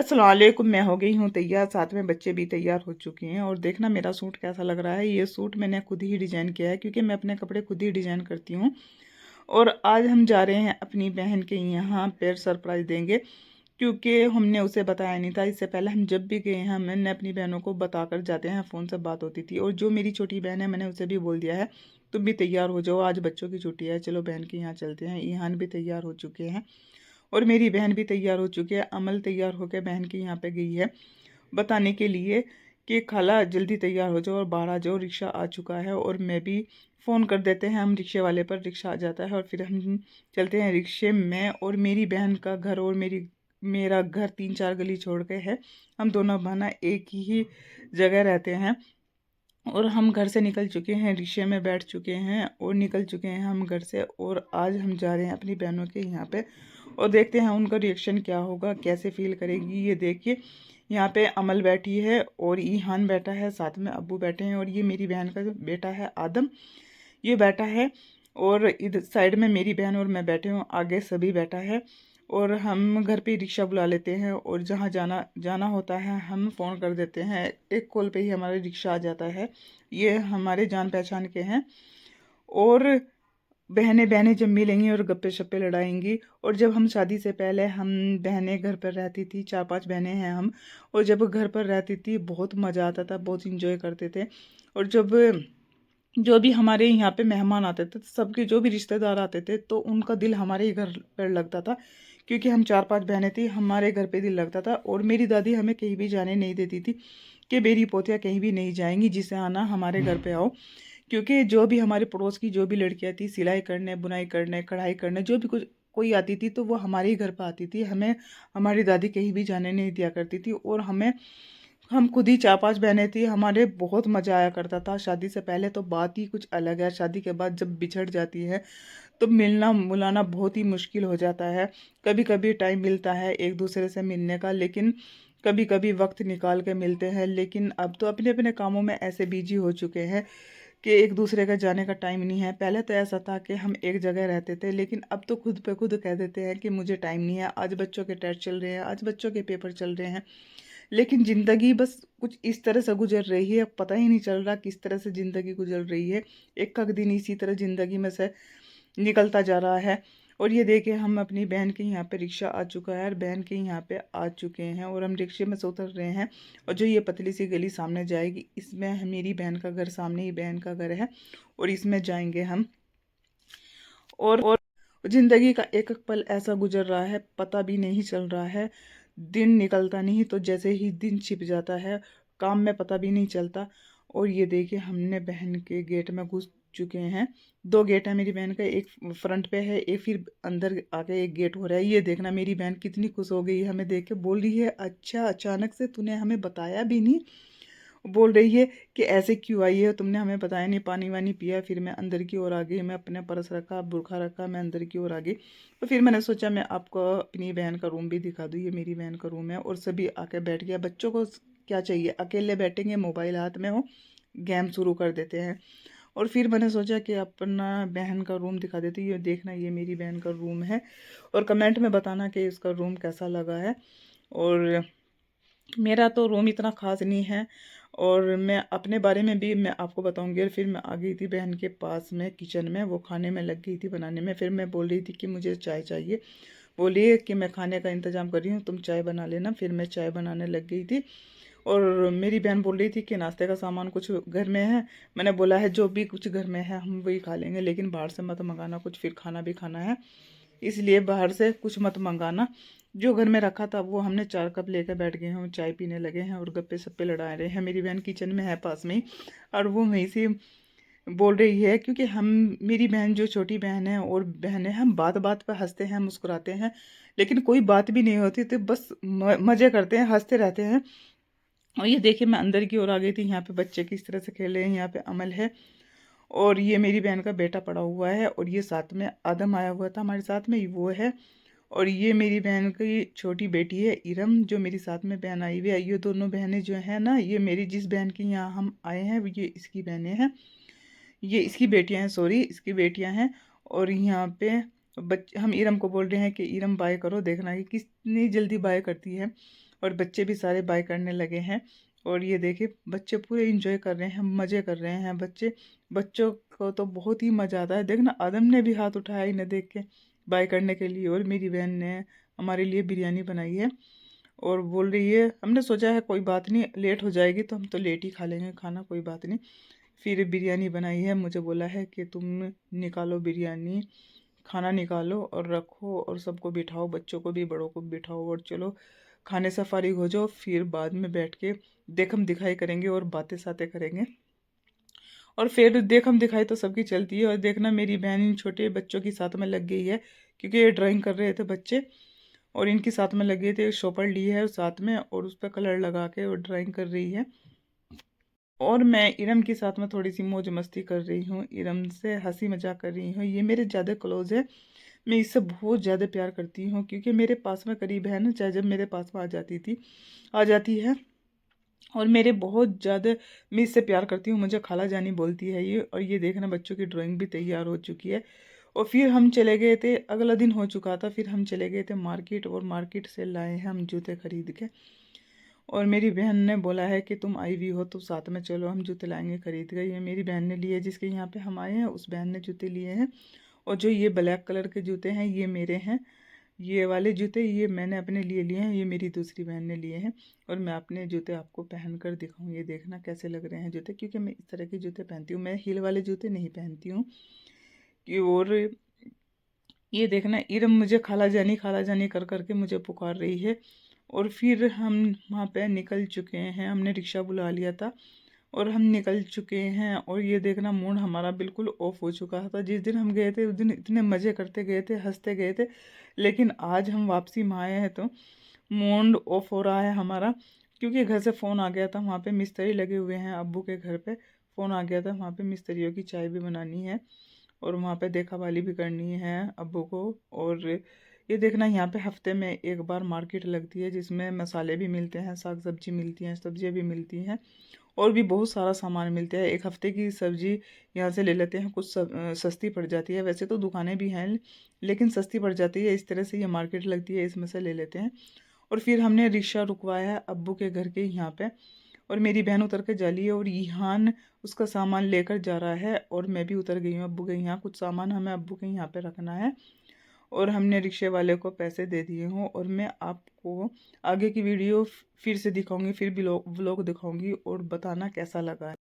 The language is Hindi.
अस्सलाम वालेकुम। मैं हो गई हूँ तैयार, साथ में बच्चे भी तैयार हो चुके हैं। और देखना मेरा सूट कैसा लग रहा है। ये सूट मैंने खुद ही डिज़ाइन किया है क्योंकि मैं अपने कपड़े खुद ही डिज़ाइन करती हूँ। और आज हम जा रहे हैं अपनी बहन के यहाँ पर सरप्राइज़ देंगे, क्योंकि हमने उसे बताया नहीं था। इससे पहले हम जब भी गए हैं मैंने अपनी बहनों को बताकर जाते हैं, फ़ोन से बात होती थी। और जो मेरी छोटी बहन है मैंने उसे भी बोल दिया है तुम भी तैयार हो जाओ, आज बच्चों की छुट्टी है, चलो बहन के यहाँ चलते हैं। ईहान भी तैयार हो चुके हैं और मेरी बहन भी तैयार हो चुकी है। अमल तैयार होकर बहन के यहाँ पे गई है बताने के लिए कि खाला जल्दी तैयार हो जाओ और बाहर आ जाओ, रिक्शा आ चुका है। और मैं भी फ़ोन कर देते हैं हम रिक्शे वाले पर, रिक्शा आ जाता है और फिर हम चलते हैं रिक्शे में। और मेरी बहन का घर और मेरा घर 3-4 गली छोड़ के है। हम दोनों बहना एक ही जगह रहते हैं। और हम घर से निकल चुके हैं, रिक्शे में बैठ चुके हैं और निकल चुके हैं हम घर से। और आज हम जा रहे हैं अपनी बहनों के यहाँ पे और देखते हैं उनका रिएक्शन क्या होगा, कैसे फील करेगी। ये देखिए यहाँ पे अमल बैठी है और ईहान बैठा है, साथ में अब्बू बैठे हैं। और ये मेरी बहन का बेटा है आदम, ये बैठा है। और इधर साइड में मेरी बहन और मैं बैठे हूँ, आगे सभी बैठा है। और हम घर पे रिक्शा बुला लेते हैं और जहाँ जाना जाना होता है हम फ़ोन कर देते हैं, एक कॉल पे ही हमारा रिक्शा आ जाता है। ये हमारे जान पहचान के हैं। और बहनें बहनें जब मिलेंगी और गप्पे शप्पे लड़ाएंगी। और जब हम शादी से पहले हम बहनें घर पर रहती थी, 4-5 बहनें हैं हम। और जब घर पर रहती थी बहुत मज़ा आता था, बहुत इंजॉय करते थे। और जब जो भी हमारे यहाँ पे मेहमान आते थे, सबके जो भी रिश्तेदार आते थे, तो उनका दिल हमारे ही घर पर लगता था, क्योंकि हम 4-5 बहनें थी, हमारे घर पे दिल लगता था। और मेरी दादी हमें कहीं भी जाने नहीं देती थी कि मेरी पोतियाँ कहीं भी नहीं जाएंगी, जिसे आना हमारे घर पे आओ। क्योंकि जो भी हमारे पड़ोस की जो भी लड़कियाँ थी, सिलाई करने, बुनाई करने, कढ़ाई करने, जो भी कुछ कोई आती थी तो वो हमारे ही घर पर आती थी। हमें हमारी दादी कहीं भी जाने नहीं दिया करती थी। और हम खुद ही 4-5 बहनें थी, हमारे बहुत मज़ा आया करता था। शादी से पहले तो बात ही कुछ अलग है, शादी के बाद जब बिछड़ जाती है तो मिलना मुलाना बहुत ही मुश्किल हो जाता है। कभी कभी टाइम मिलता है एक दूसरे से मिलने का, लेकिन कभी कभी वक्त निकाल के मिलते हैं। लेकिन अब तो अपने अपने कामों में ऐसे बिजी हो चुके हैं कि एक दूसरे का जाने का टाइम नहीं है। पहले तो ऐसा था कि हम एक जगह रहते थे, लेकिन अब तो खुद पे खुद कह देते हैं कि मुझे टाइम नहीं है, आज बच्चों के टेस्ट चल रहे हैं, आज बच्चों के पेपर चल रहे हैं। लेकिन ज़िंदगी बस कुछ इस तरह से गुजर रही है, पता ही नहीं चल रहा किस तरह से ज़िंदगी गुजर रही है। एक एक दिन इसी तरह ज़िंदगी में से निकलता जा रहा है। और ये देखिए हम अपनी बहन के यहाँ पे रिक्शा आ चुका है और बहन के यहाँ पे आ चुके हैं और हम रिक्शे में से उतर रहे हैं। और जो ये पतली सी गली सामने जाएगी, इसमें मेरी बहन का घर, सामने ही बहन का घर है और इसमें जाएंगे हम। और ज़िंदगी का एक एक पल ऐसा गुजर रहा है, पता भी नहीं चल रहा है। दिन निकलता नहीं तो जैसे ही दिन छिप जाता है, काम में पता भी नहीं चलता। और ये देखिए हमने बहन के गेट में घुस चुके हैं। 2 गेट है मेरी बहन का, एक फ्रंट पे है, एक फिर अंदर आके एक गेट हो रहा है। ये देखना मेरी बहन कितनी खुश हो गई हमें देख के, बोल रही है अच्छा अचानक से तूने हमें बताया भी नहीं। बोल रही है कि ऐसे क्यों आई है, तुमने हमें बताया नहीं, पानी वानी पिया। फिर मैं अंदर की ओर आ गई, मैं अपने पर्स रखा, बुरखा रखा, मैं अंदर की ओर आ गई। तो फिर मैंने सोचा मैं आपको अपनी बहन का रूम भी दिखा दूँ। ये मेरी बहन का रूम है और सभी आके बैठ गया। बच्चों को क्या चाहिए, अकेले बैठेंगे, मोबाइल हाथ में हो, गेम शुरू कर देते हैं। और फिर मैंने सोचा कि अपना बहन का रूम दिखा देती हूँ। ये देखना ये मेरी बहन का रूम है और कमेंट में बताना कि इसका रूम कैसा लगा है। और मेरा तो रूम इतना ख़ास नहीं है। और मैं अपने बारे में भी मैं आपको बताऊंगी। और फिर मैं आ गई थी बहन के पास में किचन में, वो खाने में लग गई थी बनाने में। फिर मैं बोल रही थी कि मुझे चाय चाहिए, बोलिए कि मैं खाने का इंतज़ाम कर रही हूँ, तुम चाय बना लेना। फिर मैं चाय बनाने लग गई थी। और मेरी बहन बोल रही थी कि नाश्ते का सामान कुछ घर में है। मैंने बोला है जो भी कुछ घर में है हम वही खा लेंगे, लेकिन बाहर से मत मंगाना कुछ, फिर खाना भी खाना है, इसलिए बाहर से कुछ मत मंगाना। जो घर में रखा था वो हमने 4 कप लेकर बैठ गए हैं, चाय पीने लगे हैं और गप्पे सप्पे लड़ा रहे हैं। मेरी बहन किचन में है पास में ही, और वो वहीं से बोल रही है, क्योंकि हम मेरी बहन जो छोटी बहन है और बहन है, हम बात बात पर हंसते हैं मुस्कुराते हैं, लेकिन कोई बात भी नहीं होती तो बस मज़े करते हैं, हंसते रहते हैं। और ये देखिए मैं अंदर की ओर आ गई थी, यहाँ पे बच्चे किस तरह से खेल रहे हैं। यहाँ पे अमल है और ये मेरी बहन का बेटा पड़ा हुआ है और ये साथ में आदम आया हुआ था हमारे साथ में, वो है। और ये मेरी बहन की छोटी बेटी है इरम, जो मेरी साथ में बहन आई हुई है। ये दोनों बहनें जो है ना, ये मेरी जिस बहन की यहाँ हम आए हैं ये इसकी बहनें हैं, ये इसकी बेटियां हैं, सॉरी इसकी बेटियां हैं। और यहाँ पे हम इरम को बोल रहे हैं कि इरम बाय करो, देखना कि कितनी जल्दी बाय करती है। और बच्चे भी सारे बाय करने लगे हैं। और ये देखिए बच्चे पूरे इंजॉय कर रहे हैं, मज़े कर रहे हैं बच्चे। बच्चों को तो बहुत ही मज़ा आता है। देखना आदम ने भी हाथ उठाया इन्हें देख के बाय करने के लिए। और मेरी बहन ने हमारे लिए बिरयानी बनाई है और बोल रही है, हमने सोचा है कोई बात नहीं, लेट हो जाएगी तो हम तो लेट ही खा लेंगे खाना, कोई बात नहीं। फिर बिरयानी बनाई है, मुझे बोला है कि तुम निकालो बिरयानी, खाना निकालो और रखो और सबको बिठाओ, बच्चों को भी बड़ों को भी बिठाओ और चलो खाने से फारिग हो जाओ, फिर बाद में बैठ के देखम दिखाई करेंगे और बातें सातें करेंगे। और फिर देखम दिखाई तो सबकी चलती है। और देखना मेरी बहन इन छोटे बच्चों की साथ में लग गई है, क्योंकि ये ड्राइंग कर रहे थे बच्चे और इनकी साथ में लग गए थे। शॉपर ली है साथ में और उस पर कलर लगा के और ड्राइंग कर रही है। और मैं इरम के साथ में थोड़ी सी मौज मस्ती कर रही हूँ, इरम से हंसी मजाक कर रही हूँ। ये मेरे ज़्यादा क्लोज है, मैं इससे बहुत ज़्यादा प्यार करती हूँ, क्योंकि मेरे पास में करीब है ना, चाहे जब मेरे पास में आ जाती है और मेरे बहुत ज़्यादा, मैं इससे प्यार करती हूँ, मुझे खाला जानी बोलती है ये। और ये देखना बच्चों की ड्राइंग भी तैयार हो चुकी है। और फिर हम चले गए थे, अगला दिन हो चुका था, फिर हम चले गए थे मार्केट और मार्केट से लाए हैं हम जूते खरीद के। और मेरी बहन ने बोला है कि तुम आई हुई हो तो साथ में चलो, हम जूते लाएंगे खरीद कर। ये मेरी बहन ने लिए, जिसके यहाँ पे हम आए हैं उस बहन ने जूते लिए हैं। और जो ये ब्लैक कलर के जूते हैं ये मेरे हैं, ये वाले जूते ये मैंने अपने लिए लिए हैं, ये मेरी दूसरी बहन ने लिए हैं। और मैं अपने जूते आपको पहन कर दिखाऊँ, ये देखना कैसे लग रहे हैं जूते, क्योंकि मैं इस तरह के जूते पहनती हूँ, मैं हील वाले जूते नहीं पहनती हूँ। और ये देखना इरम मुझे खाला जानी कर करके मुझे पुकार रही है। और फिर हम वहाँ पे निकल चुके हैं, हमने रिक्शा बुला लिया था और हम निकल चुके हैं। और ये देखना मूड हमारा बिल्कुल ऑफ हो चुका था। जिस दिन हम गए थे उस दिन इतने मज़े करते गए थे, हंसते गए थे, लेकिन आज हम वापसी में आए हैं तो मूड ऑफ हो रहा है हमारा, क्योंकि घर से फ़ोन आ गया था, वहाँ पे मिस्त्री लगे हुए हैं अब्बू के घर पे। फ़ोन आ गया था, वहाँ पे मिस्त्रियों की चाय भी बनानी है और वहाँ पे देखा वाली भी करनी है अब्बू को। और ये देखना यहाँ पे हफ्ते में एक बार मार्केट लगती है, जिसमें मसाले भी मिलते हैं, साग सब्जी मिलती हैं, सब्जियाँ भी मिलती हैं और भी बहुत सारा सामान मिलता है। एक हफ्ते की सब्जी यहाँ से ले लेते हैं, कुछ सस्ती पड़ जाती है, वैसे तो दुकानें भी हैं लेकिन सस्ती पड़ जाती है, इस तरह से ये मार्केट लगती है, इसमें से ले लेते हैं। और फिर हमने रिक्शा रुकवाया है अब्बू के घर के यहाँ पे और मेरी बहन उतर के जा रही है और ईहान उसका सामान लेकर जा रहा है और मैं भी उतर गई हूँ अब्बू के यहाँ। कुछ सामान हमें अब्बू के यहाँ पे रखना है और हमने रिक्शे वाले को पैसे दे दिए हों। और मैं आपको आगे की वीडियो फिर से दिखाऊंगी, फिर भी व्लॉग दिखाऊंगी और बताना कैसा लगा है।